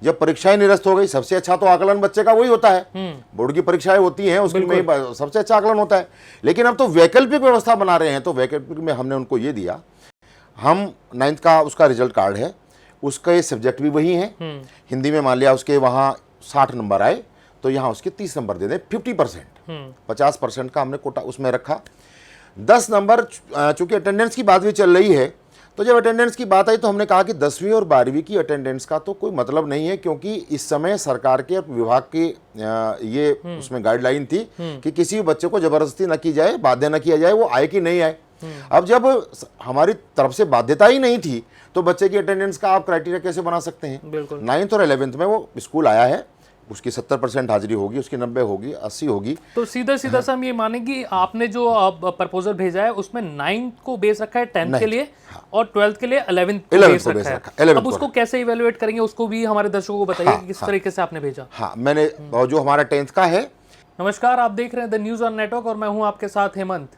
जब परीक्षाएं निरस्त हो गई, सबसे अच्छा तो आकलन बच्चे का वही होता है, बोर्ड की परीक्षाएं होती हैं उसमें सबसे अच्छा आकलन होता है। लेकिन अब तो वैकल्पिक व्यवस्था बना रहे हैं, तो वैकल्पिक में हमने उनको ये दिया, हम 9th का उसका रिजल्ट कार्ड है, उसके सब्जेक्ट भी वही हैं। हिंदी में मान लिया उसके वहाँ 60 नंबर आए तो यहाँ उसके 30 नंबर दे दें, 50%, 50% का हमने कोटा उसमें रखा। 10 नंबर, चूंकि अटेंडेंस की बात भी चल रही है, तो जब अटेंडेंस की बात आई तो हमने कहा कि 10वीं और 12वीं की अटेंडेंस का तो कोई मतलब नहीं है, क्योंकि इस समय सरकार के विभाग की ये उसमें गाइडलाइन थी कि किसी भी बच्चे को जबरदस्ती न की जाए, बाध्य न किया जाए वो आए कि नहीं आए। अब जब हमारी तरफ से बाध्यता ही नहीं थी तो बच्चे की अटेंडेंस का आप क्राइटेरिया कैसे बना सकते हैं। 9th और 11th में वो स्कूल आया है, उसकी 70% हाजिरी होगी, उसकी 90 होगी, 80 होगी। तो सीधा सीधा से हम ये माने कि आपने जो प्रपोजल भेजा है उसमें 9th को बेस रखा है 10th के लिए, और 12th के लिए 11th को बेस रखा है। अब उसको कैसे इवेलुएट करेंगे, उसको भी हमारे दर्शकों को बताइए कि किस तरीके से आपने भेजा। हाँ, मैंने जो हमारा 10th का है। नमस्कार, आप देख रहे हैं द न्यूज ऑन नेटवर्क और मैं हूं आपके साथ हेमंत।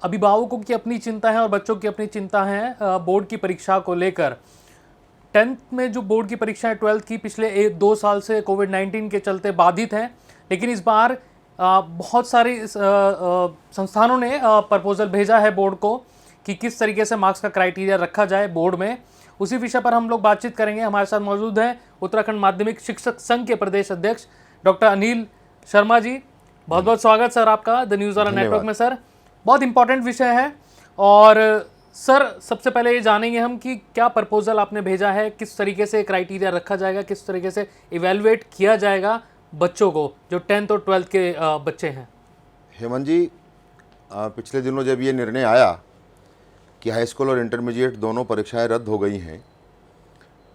अभिभावकों की अपनी चिंता है और बच्चों की अपनी चिंता है बोर्ड की परीक्षा को लेकर। 10th में जो बोर्ड की परीक्षा है 12th की पिछले 2 साल से कोविड-19 के चलते बाधित हैं, लेकिन इस बार बहुत सारी संस्थानों ने प्रपोजल भेजा है बोर्ड को कि किस तरीके से मार्क्स का क्राइटेरिया रखा जाए बोर्ड में। उसी विषय पर हम लोग बातचीत करेंगे। हमारे साथ मौजूद हैं उत्तराखंड माध्यमिक शिक्षक संघ के प्रदेश अध्यक्ष डॉक्टर अनिल शर्मा जी। बहुत बहुत स्वागत सर आपका द न्यूज़ ऑन नेटवर्क में। सर, बहुत इंपॉर्टेंट विषय है, और सर सबसे पहले ये जानेंगे हम कि क्या प्रपोजल आपने भेजा है, किस तरीके से क्राइटेरिया रखा जाएगा, किस तरीके से इवेलुएट किया जाएगा बच्चों को जो 10th और 12th के बच्चे हैं। हेमंत जी, पिछले दिनों जब ये निर्णय आया कि हाई स्कूल और इंटरमीडिएट दोनों परीक्षाएं रद्द हो गई हैं,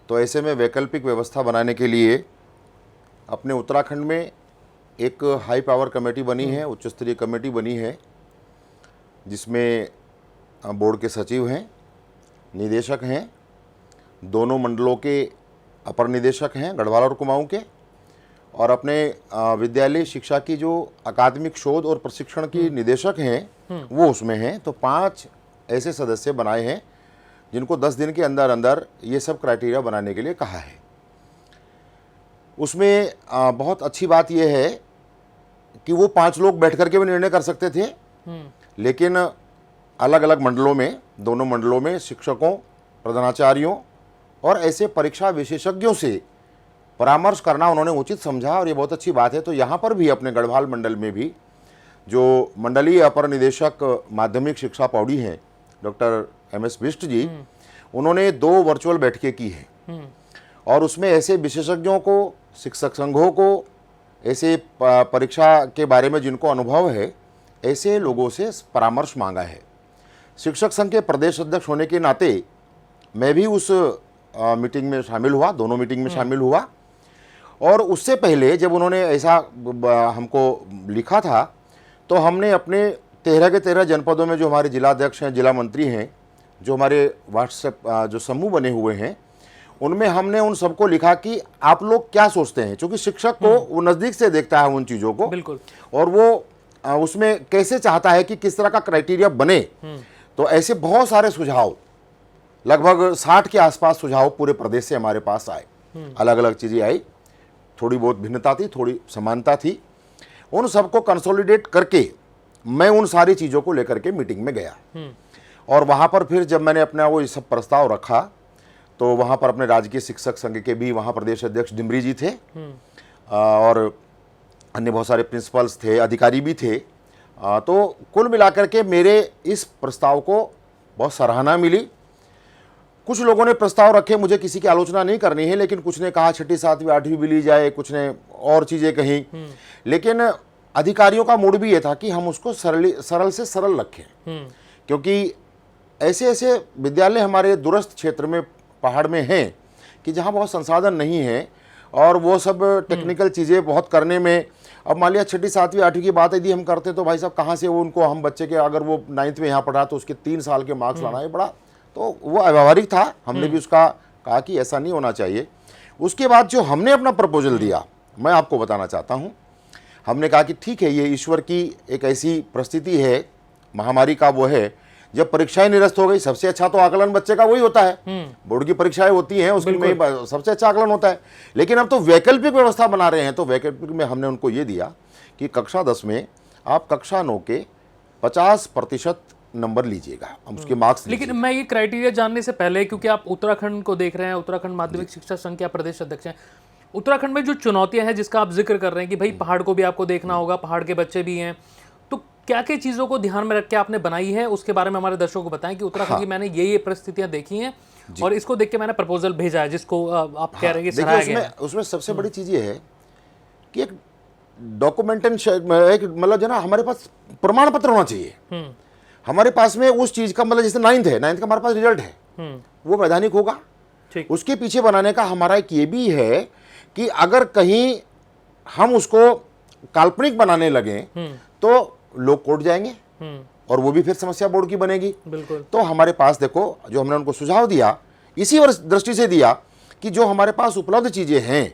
तो ऐसे में वैकल्पिक व्यवस्था बनाने के लिए अपने उत्तराखंड में एक हाई पावर कमेटी बनी है, उच्च स्तरीय कमेटी बनी है, जिसमें बोर्ड के सचिव हैं, निदेशक हैं, दोनों मंडलों के अपर निदेशक हैं, गढ़वाल और कुमाऊं के, और अपने विद्यालय शिक्षा की जो अकादमिक शोध और प्रशिक्षण की निदेशक हैं वो उसमें हैं। तो 5 ऐसे सदस्य बनाए हैं जिनको 10 दिन के अंदर अंदर ये सब क्राइटेरिया बनाने के लिए कहा है। उसमें बहुत अच्छी बात यह है कि वो 5 लोग बैठ करके भी निर्णय कर सकते थे, लेकिन अलग अलग मंडलों में, दोनों मंडलों में शिक्षकों, प्रधानाचार्यों और ऐसे परीक्षा विशेषज्ञों से परामर्श करना उन्होंने उचित समझा, और ये बहुत अच्छी बात है। तो यहाँ पर भी अपने गढ़वाल मंडल में भी जो मंडलीय अपर निदेशक माध्यमिक शिक्षा पौड़ी हैं डॉक्टर MS बिष्ट जी, उन्होंने 2 वर्चुअल बैठकें की हैं, और उसमें ऐसे विशेषज्ञों को, शिक्षक संघों को, ऐसे परीक्षा के बारे में जिनको अनुभव है, ऐसे लोगों से परामर्श मांगा है। शिक्षक संघ के प्रदेश अध्यक्ष होने के नाते मैं भी उस मीटिंग में शामिल हुआ, दोनों मीटिंग में शामिल हुआ। और उससे पहले जब उन्होंने ऐसा हमको लिखा था, तो हमने अपने 13 के 13 जनपदों में जो हमारे जिलाध्यक्ष हैं, जिला मंत्री हैं, जो हमारे व्हाट्सएप जो समूह बने हुए हैं, उनमें हमने उन सबको लिखा कि आप लोग क्या सोचते हैं, क्योंकि शिक्षक को वो नज़दीक से देखता है उन चीज़ों को, बिल्कुल, और वो उसमें कैसे चाहता है कि किस तरह का क्राइटेरिया बने। तो ऐसे बहुत सारे सुझाव, लगभग 60 के आसपास सुझाव पूरे प्रदेश से हमारे पास आए। अलग अलग चीज़ें आई, थोड़ी बहुत भिन्नता थी, थोड़ी समानता थी। उन सबको कंसोलिडेट करके मैं उन सारी चीज़ों को लेकर के मीटिंग में गया, और वहाँ पर फिर जब मैंने अपना वो सब प्रस्ताव रखा, तो वहाँ पर अपने राजकीय शिक्षक संघ के भी वहाँ प्रदेश अध्यक्ष डिमरी जी थे, और अन्य बहुत सारे प्रिंसिपल्स थे, अधिकारी भी थे। तो कुल मिलाकर के मेरे इस प्रस्ताव को बहुत सराहना मिली। कुछ लोगों ने प्रस्ताव रखे, मुझे किसी की आलोचना नहीं करनी है, लेकिन कुछ ने कहा 6ठी 7वीं 8वीं भी ली जाए, कुछ ने और चीज़ें कहीं। लेकिन अधिकारियों का मूड भी ये था कि हम उसको सरल से सरल रखें, क्योंकि ऐसे ऐसे विद्यालय हमारे दूरस्थ क्षेत्र में, पहाड़ में हैं कि जहाँ बहुत संसाधन नहीं है, और वो सब टेक्निकल चीज़ें बहुत करने में, अब मान लिया 6ठी 7वीं 8वीं की बात यदि हम करते तो भाई साहब कहाँ से वो उनको, हम बच्चे के अगर वो 9th में यहाँ पढ़ा तो उसके 3 साल के मार्क्स लाना है बड़ा, तो वो अव्यावहारिक था। हमने भी उसका कहा कि ऐसा नहीं होना चाहिए। उसके बाद जो हमने अपना प्रपोजल दिया, मैं आपको बताना चाहता हूँ। हमने कहा कि ठीक है, ये ईश्वर की एक ऐसी परिस्थिति है, महामारी का वो है, जब परीक्षाएं निरस्त हो गई, सबसे अच्छा तो आकलन बच्चे का वही होता है, बोर्ड की परीक्षाएं होती हैं उसमें सबसे अच्छा आकलन होता है। लेकिन अब तो वैकल्पिक व्यवस्था बना रहे हैं, तो वैकल्पिक में हमने उनको ये दिया कि कक्षा 10 में आप कक्षा 9 के 50% नंबर लीजिएगा, हम उसके मार्क्स। लेकिन मैं ये क्राइटेरिया जानने से पहले, क्योंकि आप उत्तराखंड को देख रहे हैं, उत्तराखंड माध्यमिक शिक्षा संघ के प्रदेश अध्यक्ष हैं, उत्तराखंड में जो चुनौतियां हैं जिसका आप जिक्र कर रहे हैं कि भाई पहाड़ को भी आपको देखना होगा, पहाड़ के बच्चे भी हैं, तो क्या क्या चीज़ों को ध्यान में रख के आपने बनाई है, उसके बारे में हमारे दर्शकों को बताएं कि उत्तराखंड की मैंने ये परिस्थितियां देखी हैं और इसको देख के मैंने प्रपोजल भेजा है, जिसको आप कह रहे हैं कि सराहा गया है। उसमें सबसे बड़ी चीज़ ये है कि एक डॉक्यूमेंटेशन, एक मतलब जो ना हमारे पास प्रमाण पत्र होना चाहिए हमारे पास में उस चीज़ का, मतलब जैसे 9th है, 9th का हमारे पास रिजल्ट है, वो वैधानिक होगा। उसके पीछे बनाने का हमारा एक ये भी है कि अगर कहीं हम उसको काल्पनिक बनाने लगे तो लोग कोर्ट जाएंगे और वो भी फिर समस्या बोर्ड की बनेगी। बिल्कुल। तो हमारे पास देखो, जो हमने उनको सुझाव दिया इसी दृष्टि से दिया कि जो हमारे पास उपलब्ध चीज़ें हैं,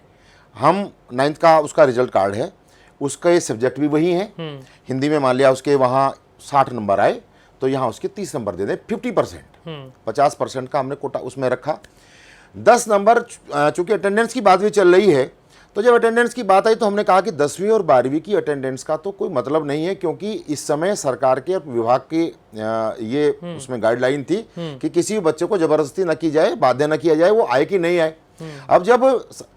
हम 9th का उसका रिजल्ट कार्ड है, उसका ये सब्जेक्ट भी वही है। हिंदी में मान लिया उसके वहाँ 60 नंबर आए तो यहाँ उसके 30 नंबर दे दें, 50%, 50% का हमने कोटा उसमें रखा। 10 नंबर, चूंकि अटेंडेंस की बात भी चल रही है, तो जब अटेंडेंस की बात आई तो हमने कहा कि 10वीं और 12वीं की अटेंडेंस का तो कोई मतलब नहीं है, क्योंकि इस समय सरकार के विभाग की ये उसमें गाइडलाइन थी कि किसी भी बच्चे को जबरदस्ती न की जाए, बाध्य न किया जाए, वो आए कि नहीं आए। अब जब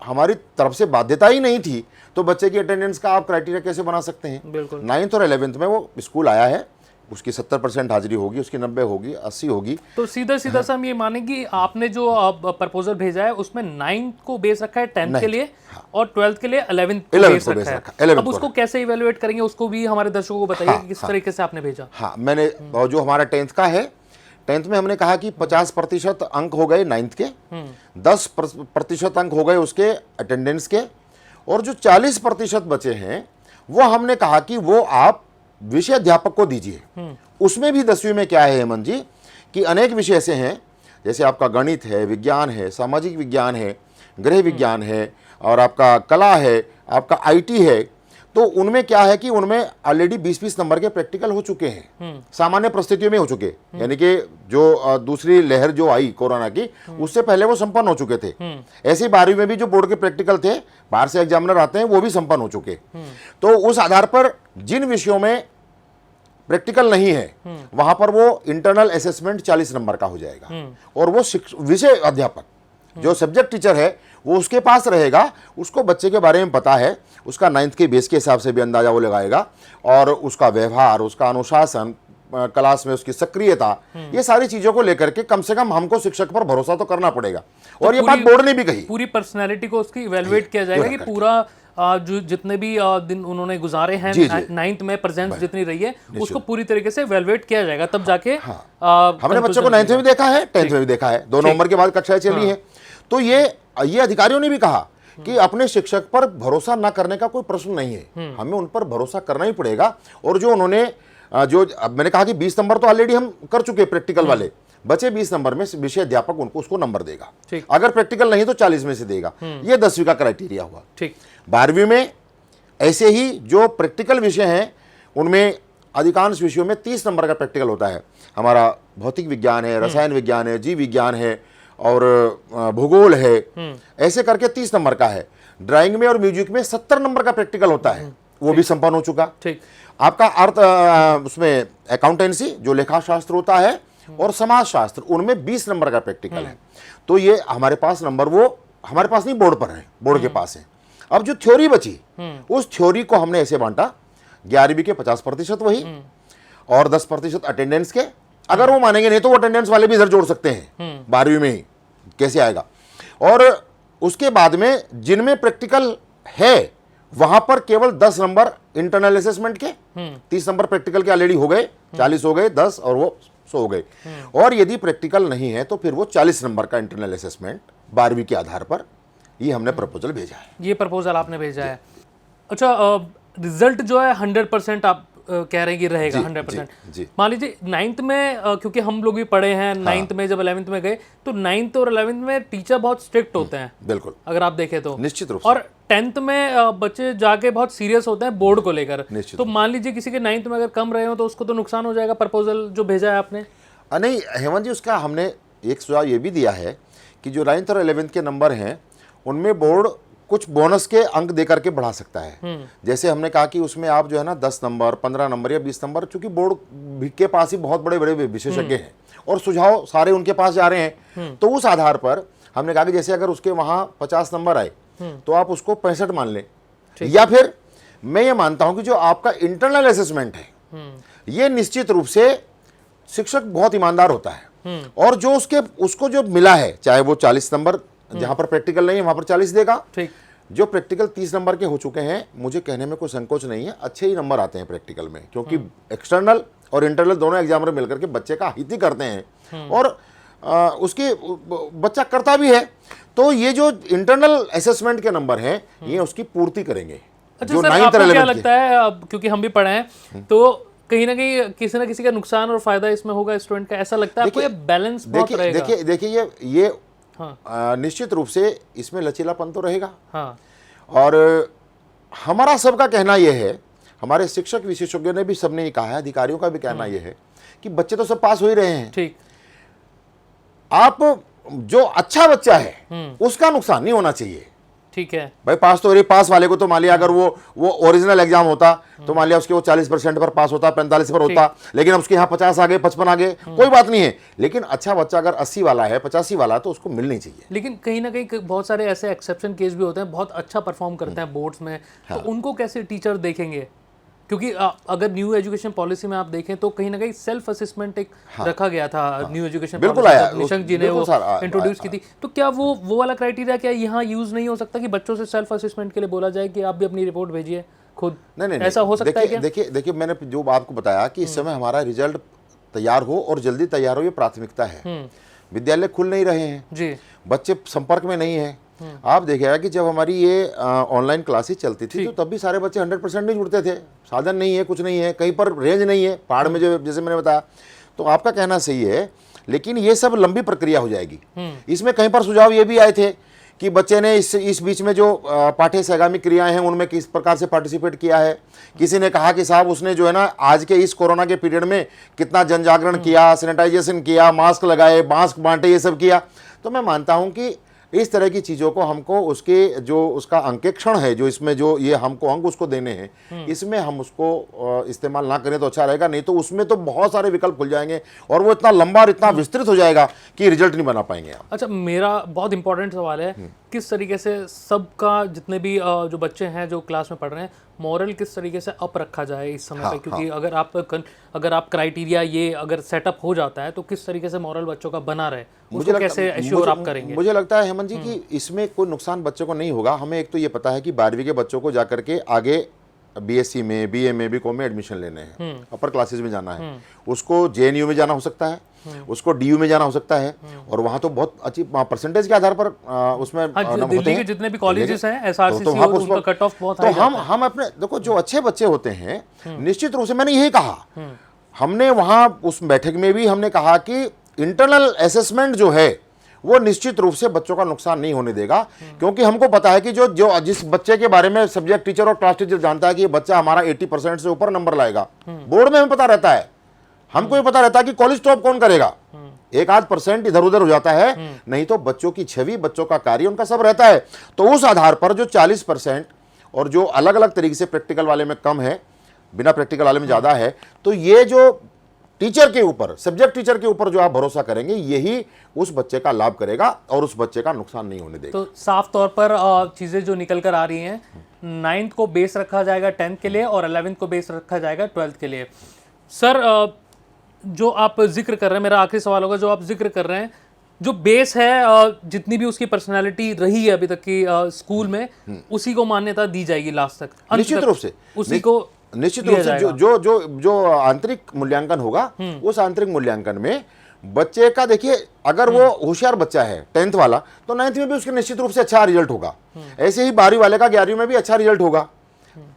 हमारी तरफ से बाध्यता ही नहीं थी तो बच्चे की अटेंडेंस का आप क्राइटेरिया कैसे बना सकते हैं। 9th और 11th में वो स्कूल आया है, उसकी 70% हाजिरी होगी, उसकी 90 होगी, 80 होगी। तो सीधा सीधा सा हम ये माने कि आपने जो प्रपोजल भेजा है उसमें 9th को बेस रखा है 10th के लिए और 12th के लिए 11th को बेस रखा है। अब उसको कैसे इवेलुएट करेंगे, उसको भी हमारे दर्शकों को बताइए कि किस तरीके से आपने भेजा। हाँ, मैंने जो हमारा 10th का है, 10th में हमने कहा कि 50% अंक हो गए 9th के, 10% अंक हो गए उसके अटेंडेंस के, और जो 40% बचे हैं वो हमने कहा कि वो आप विषय अध्यापक को दीजिए। उसमें भी 10वीं में क्या है हेमंत जी कि अनेक विषय ऐसे हैं, जैसे आपका गणित है, विज्ञान है, सामाजिक विज्ञान है, गृह विज्ञान है, और आपका कला है, आपका आईटी है। तो उनमें क्या है कि उनमें ऑलरेडी 20-20 नंबर के प्रैक्टिकल हो चुके हैं, सामान्य परिस्थितियों में हो चुके, यानी कि जो दूसरी लहर जो आई कोरोना की उससे पहले वो संपन्न हो चुके थे। ऐसे 12वीं में भी जो बोर्ड के प्रैक्टिकल थे, बाहर से एग्जामिनर आते हैं, वो भी संपन्न हो चुके। तो उस आधार पर जिन विषयों में प्रैक्टिकल नहीं है वहां पर वो इंटरनल असेसमेंट 40 नंबर का हो जाएगा, और वो विषय अध्यापक जो सब्जेक्ट टीचर है वो उसके पास रहेगा, उसको बच्चे के बारे में पता है, उसका 9th के बेस के हिसाब से भी अंदाजा वो लगाएगा, और उसका व्यवहार, उसका अनुशासन, क्लास में उसकी सक्रियता, ये सारी चीजों को लेकर के कम से कम हमको शिक्षक पर भरोसा तो करना पड़ेगा। और ये बात बोर्ड ने भी कही, पूरी पर्सनैलिटी को उसकी इवेलुएट किया जाएगा कि पूरा जो जितने भी दिन उन्होंने गुजारे हैं 9th में प्रेजेंस जितनी रही है उसको पूरी तरीके से इवेलुएट किया जाएगा, तब जाके हमने बच्चों को 9th में भी देखा है, 10th में भी देखा है, 2 नवंबर के बाद कक्षाएं चली हैं। तो ये अधिकारियों ने भी कहा कि अपने शिक्षक पर भरोसा ना करने का कोई प्रश्न नहीं है, हमें उन पर भरोसा करना ही पड़ेगा। और जो उन्होंने अब मैंने कहा कि 20 नंबर तो ऑलरेडी हम कर चुके प्रैक्टिकल वाले, बचे 20 नंबर में विषय अध्यापक उनको उसको नंबर देगा, अगर प्रैक्टिकल नहीं तो 40 में से देगा। ये 10वीं का क्राइटेरिया हुआ। 12वीं में ऐसे ही जो प्रैक्टिकल विषय हैं उनमें अधिकांश विषयों में 30 नंबर का प्रैक्टिकल होता है। हमारा भौतिक विज्ञान है, रसायन विज्ञान है, जीव विज्ञान है और भूगोल है, ऐसे करके 30 नंबर का है। ड्राइंग में और म्यूजिक में 70 नंबर का प्रैक्टिकल होता है, वो भी संपन्न हो चुका। आपका अर्थ उसमें अकाउंटेंसी जो लेखा शास्त्र होता है और समाज शास्त्र, उनमें 20 नंबर का प्रैक्टिकल है। तो ये हमारे पास नंबर, वो हमारे पास नहीं, बोर्ड पर है, बोर्ड के पास है। अब जो थ्योरी बची उस थ्योरी को हमने ऐसे बांटा, 11वीं के 50% वही और 10% अटेंडेंस के। अगर वो मानेंगे नहीं तो वो अटेंडेंस वाले भी इधर जोड़ सकते हैं, 12वीं में ही कैसे आएगा। और उसके बाद में जिनमें प्रैक्टिकल है वहां पर केवल 10 नंबर इंटरनल असेसमेंट के, 30 नंबर प्रैक्टिकल के ऑलरेडी हो गए, 40 हो गए, 10 और वो 100 हो गए। और यदि प्रैक्टिकल नहीं है तो फिर वो 40 नंबर का इंटरनल असेसमेंट 12वीं के आधार पर, ये हमने प्रपोजल भेजा है। ये प्रपोजल आपने भेजा है। अच्छा, रिजल्ट जो है 100% आप कह रहे हैं कि रहेगा 100%। मान लीजिए 9th में, क्योंकि हम लोग भी पढ़े हैं 9th में, जब 11th में गए तो 9th और 11th में टीचर बहुत स्ट्रिक्ट होते हैं, बिल्कुल, अगर आप देखें तो निश्चित रूप से। और 10th में बच्चे जाके बहुत सीरियस होते हैं बोर्ड को लेकर। तो मान लीजिए किसी के 9th में अगर कम रहे हो तो उसको तो नुकसान हो जाएगा, प्रपोजल जो भेजा है आपने। नहीं हेमंत जी, उसका हमने एक सुझाव ये भी दिया है कि जो 9th और 11th के नंबर हैं उनमें बोर्ड कुछ बोनस के अंक दे करके बढ़ा सकता है। जैसे हमने कहा कि उसमें आप जो है ना 10 नंबर, 15 नंबर या 20 नंबर, चूंकि बोर्ड के पास ही बहुत बड़े बड़े विशेषज्ञ हैं और सुझाव सारे उनके पास जा रहे हैं, तो उस आधार पर हमने कहा कि जैसे अगर उसके वहां 50 नंबर आए तो आप उसको 65 मान लें, या फिर मैं ये मानता हूं कि जो आपका इंटरनल असेसमेंट है ये निश्चित रूप से शिक्षक बहुत ईमानदार होता है और जो उसको जो मिला है, चाहे वो 40 नंबर जहां पर प्रैक्टिकल नहीं है वहां पर 40 देगा, ठीक। जो प्रैक्टिकल 30 नंबर के हो चुके हैं, मुझे कहने में कोई संकोच नहीं है, अच्छे ही नंबर आते हैं प्रैक्टिकल में, क्योंकि एक्सटर्नल और इंटरनल दोनों एग्जामिनर मिलकर के बच्चे का हित ही करते हैं और उसके बच्चा करता भी है। तो ये जो इंटरनल असेसमेंट के नंबर हैं ये उसकी पूर्ति करेंगे। अच्छा सर, आपको क्या लगता है, अब क्योंकि हम भी पढ़े हैं, तो कहीं ना कहीं किसी ना किसी का नुकसान और फायदा इसमें होगा स्टूडेंट का, ऐसा लगता है आपको? ये बैलेंस बहुत रहेगा। देखिए ये निश्चित रूप से इसमें लचीलापन तो रहेगा। हाँ। और हमारा सबका कहना यह है, हमारे शिक्षक विशेषज्ञों ने भी सबने ये कहा है, अधिकारियों का भी कहना यह है कि बच्चे तो सब पास हो ही रहे हैं, ठीक। आप जो अच्छा बच्चा है उसका नुकसान नहीं होना चाहिए। ठीक है भाई, पास तो अरे पास वाले को तो मान लिया अगर वो ओरिजिनल एग्जाम होता तो मान लिया उसके वो 40% पर पास होता, 45 पर होता, लेकिन अब उसके यहाँ 50 आ गए, 55 आ गए, कोई बात नहीं है। लेकिन अच्छा बच्चा अगर 80 वाला है, 85 वाला, तो उसको मिलनी चाहिए। लेकिन कहीं ना कहीं बहुत सारे ऐसे एक्सेप्शन केस भी होते हैं, बहुत अच्छा परफॉर्म करते हैं बोर्ड्स में, तो उनको कैसे टीचर देखेंगे? क्योंकि अगर न्यू एजुकेशन पॉलिसी में आप देखें तो कहीं ना कहीं सेल्फ असेसमेंट एक रखा गया था न्यू एजुकेशन बिल्कुल आया, निशंक जी ने वो इंट्रोड्यूस की थी, तो क्या वो वाला क्राइटेरिया क्या यहाँ यूज नहीं हो सकता कि बच्चों से सेल्फ असेसमेंट के लिए बोला जाए कि आप भी अपनी रिपोर्ट भेजिए खुद? नहीं, ऐसा हो सकता है क्या? देखिए मैंने जो आपको बताया कि इस समय हमारा रिजल्ट तैयार हो और जल्दी तैयार हो, ये प्राथमिकता है। विद्यालय खुल नहीं रहे हैं जी, बच्चे संपर्क में नहीं है। आप देखिएगा कि जब हमारी ये ऑनलाइन क्लासेस चलती थी तो तब भी सारे बच्चे 100% नहीं जुड़ते थे, साधन नहीं है, कुछ नहीं है, कहीं पर रेंज नहीं है, पहाड़ में जो जैसे मैंने बताया। तो आपका कहना सही है, लेकिन ये सब लंबी प्रक्रिया हो जाएगी। इसमें कहीं पर सुझाव ये भी आए थे कि बच्चे ने इस बीच में जो पाठ्य सहगामी क्रियाएं हैं उनमें किस प्रकार से पार्टिसिपेट किया है। किसी ने कहा कि साहब उसने जो है ना आज के इस कोरोना के पीरियड में कितना जन जागरण किया, सैनिटाइजेशन किया, मास्क लगाए, मास्क बांटे, ये सब किया। तो मैं मानता हूं कि इस तरह की चीज़ों को हमको उसके जो उसका अंकेक्षण है, जो इसमें जो ये हमको अंक उसको देने हैं, इसमें हम उसको इस्तेमाल ना करें तो अच्छा रहेगा। नहीं तो उसमें तो बहुत सारे विकल्प खुल जाएंगे और वो इतना लंबा और इतना विस्तृत हो जाएगा कि रिजल्ट नहीं बना पाएंगे आप। अच्छा, मेरा बहुत इंपॉर्टेंट सवाल है, किस तरीके से सबका, जितने भी जो बच्चे हैं जो क्लास में पढ़ रहे हैं, मॉरल किस तरीके से अप रखा जाए इस समय पे? क्योंकि अगर आप क्राइटेरिया ये अगर सेटअप हो जाता है तो किस तरीके से मॉरल बच्चों का बना रहे, उसको कैसे एश्योर आप करेंगे? मुझे लगता है हेमंत जी कि इसमें कोई नुकसान बच्चों को नहीं होगा। हमें एक तो ये पता है कि 12वीं के बच्चों को जाकर के आगे बीएससी में, बीए में, बीकॉम में एडमिशन लेने हैं, अपर क्लासेस में जाना है, उसको जेएनयू में जाना हो सकता है, उसको डीयू में जाना हो सकता है, और वहां तो बहुत अच्छी परसेंटेज के आधार पर उसमें दिल्ली के जितने भी कॉलेजेस हैं एसआरसीसी, उनका कट ऑफ बहुत हाई है। तो हम अपने देखो जो अच्छे बच्चे होते हैं, निश्चित रूप से मैंने यही कहा, हमने वहां उस बैठक में भी हमने कहा कि इंटरनल असेसमेंट जो है वो निश्चित रूप से बच्चों का नुकसान नहीं होने देगा, क्योंकि हमको पता है कि जो जिस बच्चे के बारे में सब्जेक्ट टीचर और क्लास टीचर जानता है कि ये बच्चा हमारा 80% से ऊपर नंबर लाएगा, बोर्ड में हमें पता रहता है, हमको ये पता रहता है कि कॉलेज टॉप कौन करेगा। 1-8% इधर उधर हो जाता है, नहीं तो बच्चों की छवि, बच्चों का कार्य, उनका सब रहता है। तो उस आधार पर जो 40% और जो अलग अलग तरीके से प्रैक्टिकल वाले में कम है, बिना प्रैक्टिकल वाले में ज्यादा है, तो ये जो टीचर के ऊपर, सब्जेक्ट टीचर के ऊपर जो आप भरोसा करेंगे, यही उस बच्चे का लाभ करेगा और उस बच्चे का नुकसान नहीं होने देगा। तो साफ तौर पर चीजें जो निकल कर आ रही हैं, 9th को बेस रखा जाएगा 10th के लिए और 11th को बेस रखा जाएगा 12th के लिए। सर, जो आप जिक्र कर रहे हैं, मेरा आखिरी सवाल होगा, जो आप जिक्र कर रहे हैं, जो बेस है, जितनी भी उसकी पर्सनालिटी रही है अभी तक की स्कूल में, उसी को मान्यता दी जाएगी लास्ट तक, निश्चित रूप से उसी को निश्चित रूप से जो आंतरिक मूल्यांकन होगा, उस आंतरिक मूल्यांकन में बच्चे का, देखिए अगर वो होशियार बच्चा है 10th वाला, तो 9th में भी उसके निश्चित रूप से अच्छा रिजल्ट होगा। ऐसे ही 12वीं वाले का 11वीं में भी अच्छा रिजल्ट होगा।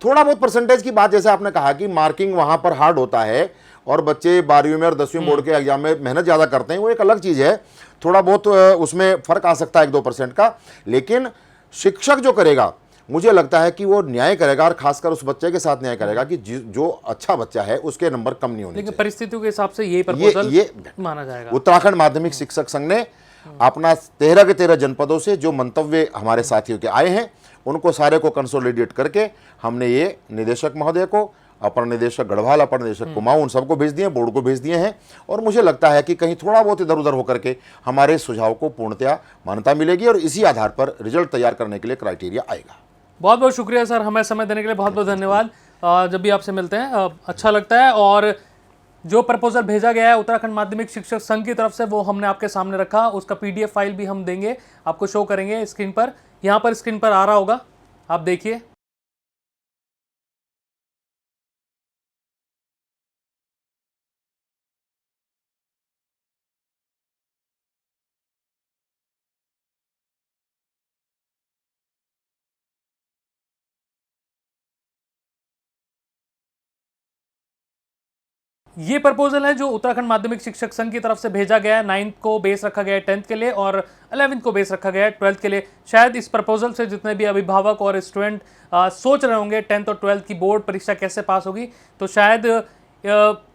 थोड़ा बहुत परसेंटेज की बात, जैसे आपने कहा कि मार्किंग वहां पर हार्ड होता है और बच्चे 12वीं में और 10वीं बोर्ड के एग्जाम में मेहनत ज्यादा करते हैं, वो एक अलग चीज है, थोड़ा बहुत उसमें फर्क आ सकता है 1-2% का। लेकिन शिक्षक जो करेगा मुझे लगता है कि वो न्याय करेगा, और खासकर उस बच्चे के साथ न्याय करेगा कि जो अच्छा बच्चा है उसके नंबर कम नहीं होने लेकिन चाहिए। परिस्थितियों के हिसाब से यही प्रपोजल ये माना जाएगा। उत्तराखंड माध्यमिक शिक्षक संघ ने अपना 13 के 13 जनपदों से जो मंतव्य हमारे साथियों के आए हैं उनको सारे को कंसोलिडेट करके हमने ये निदेशक महोदय को, अपर निदेशक गढ़वाल, अपर निदेशक कुमाऊं, उन सबको भेज दिए, बोर्ड को भेज दिए हैं। और मुझे लगता है कि कहीं थोड़ा बहुत इधर उधर होकर के हमारे सुझाव को पूर्णतया मान्यता मिलेगी और इसी आधार पर रिजल्ट तैयार करने के लिए क्राइटेरिया आएगा। बहुत बहुत शुक्रिया सर, हमें समय देने के लिए बहुत बहुत धन्यवाद। जब भी आपसे मिलते हैं अच्छा लगता है। और जो प्रपोजल भेजा गया है उत्तराखंड माध्यमिक शिक्षक संघ की तरफ से वो हमने आपके सामने रखा, उसका PDF फाइल भी हम देंगे, आपको शो करेंगे स्क्रीन पर। यहाँ पर स्क्रीन पर आ रहा होगा, आप देखिए। ये प्रपोजल है जो उत्तराखंड माध्यमिक शिक्षक संघ की तरफ से भेजा गया है। 9th को बेस रखा गया है 10th के लिए, और 11th को बेस रखा गया है 12th के लिए। शायद इस प्रपोजल से जितने भी अभिभावक और स्टूडेंट सोच रहे होंगे 10th और 12th की बोर्ड परीक्षा कैसे पास होगी, तो शायद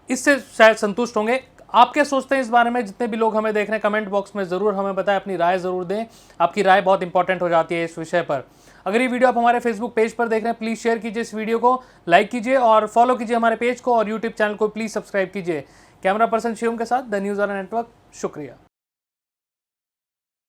इससे शायद संतुष्ट होंगे। आप क्या सोचते हैं इस बारे में? जितने भी लोग हमें देख रहे हैं कमेंट बॉक्स में ज़रूर हमें बताएं, अपनी राय ज़रूर दें। आपकी राय बहुत इंपॉर्टेंट हो जाती है इस विषय पर। अगर ये वीडियो आप हमारे फेसबुक पेज पर देख रहे हैं, प्लीज़ शेयर कीजिए इस वीडियो को, लाइक कीजिए और फॉलो कीजिए हमारे पेज को, और यूट्यूब चैनल को प्लीज़ सब्सक्राइब कीजिए। कैमरा पर्सन शिवम के साथ द न्यूज़ ऑन नेटवर्क, शुक्रिया।